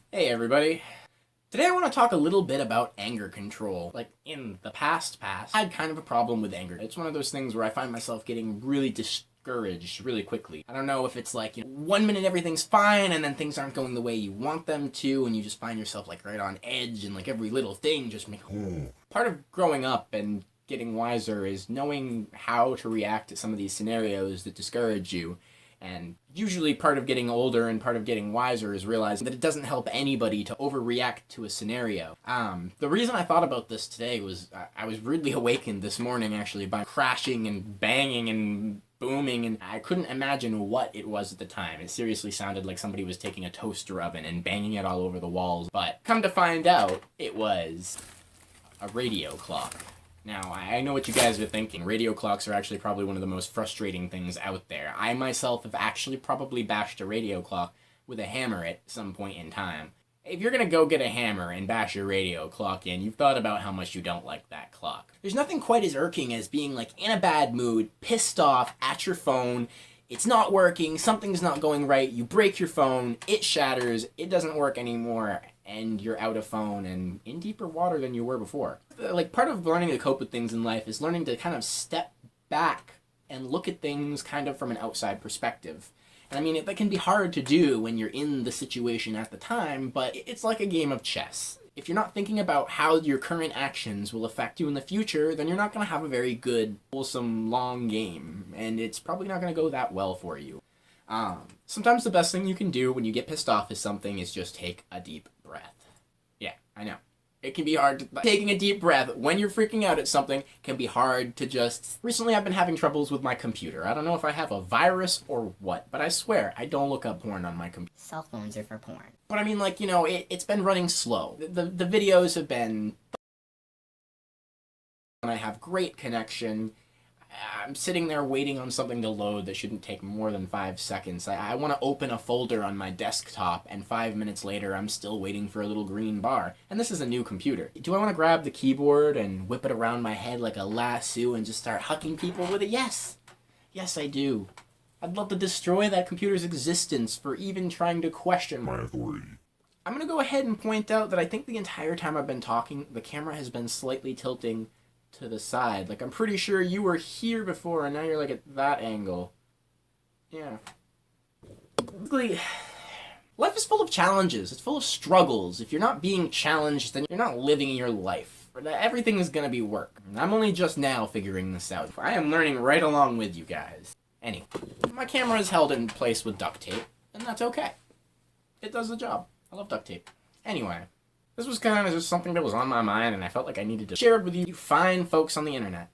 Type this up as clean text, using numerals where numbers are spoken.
Hey everybody. Today I want to talk a little bit about anger control. Like in the past, I had kind of a problem with anger. It's one of those things where I find myself getting really discouraged really quickly. I don't know if it's like, 1 minute everything's fine and then things aren't going the way you want them to and you just find yourself like right on edge and like every little thing just makes... Part of growing up and getting wiser is knowing how to react to some of these scenarios that discourage you. And usually part of getting older and part of getting wiser is realizing that it doesn't help anybody to overreact to a scenario. The reason I thought about this today was I was rudely awakened this morning actually by crashing and banging and booming, and I couldn't imagine what it was at the time. It seriously sounded like somebody was taking a toaster oven and banging it all over the walls, but come to find out, it was a radio clock. Now, I know what you guys are thinking. Radio clocks are actually probably one of the most frustrating things out there. I myself have actually probably bashed a radio clock with a hammer at some point in time. If you're gonna go get a hammer and bash your radio clock in, you've thought about how much you don't like that clock. There's nothing quite as irking as being like in a bad mood, pissed off at your phone, it's not working, something's not going right, you break your phone, it shatters, it doesn't work anymore, and you're out of phone and in deeper water than you were before. Like, part of learning to cope with things in life is learning to kind of step back and look at things kind of from an outside perspective. And I mean, that can be hard to do when you're in the situation at the time, but it's like a game of chess. If you're not thinking about how your current actions will affect you in the future, then you're not going to have a very good, wholesome, long game, and it's probably not going to go that well for you. Sometimes the best thing you can do when you get pissed off at something is just take a deep breath. Yeah, I know. It can be hard to... Taking a deep breath when you're freaking out at something can be hard to just... Recently I've been having troubles with my computer. I don't know if I have a virus or what, but I swear, I don't look up porn on my computer. Cell phones are for porn. But I mean, like, it's been running slow. The videos have been... And I have great connection. I'm sitting there waiting on something to load that shouldn't take more than 5 seconds. I want to open a folder on my desktop, and 5 minutes later I'm still waiting for a little green bar. And this is a new computer. Do I want to grab the keyboard and whip it around my head like a lasso and just start hucking people with it? Yes! Yes, I do. I'd love to destroy that computer's existence for even trying to question my authority. I'm going to go ahead and point out that I think the entire time I've been talking, the camera has been slightly tilting to the side. Like, I'm pretty sure you were here before and now you're like at that angle. Yeah. Basically, life is full of challenges. It's full of struggles. If you're not being challenged, then you're not living your life. Everything is gonna be work. I'm only just now figuring this out. I am learning right along with you guys. Anyway, my camera is held in place with duct tape, and that's okay. It does the job. I love duct tape. Anyway. This was kind of just something that was on my mind, and I felt like I needed to share it with you fine folks on the internet.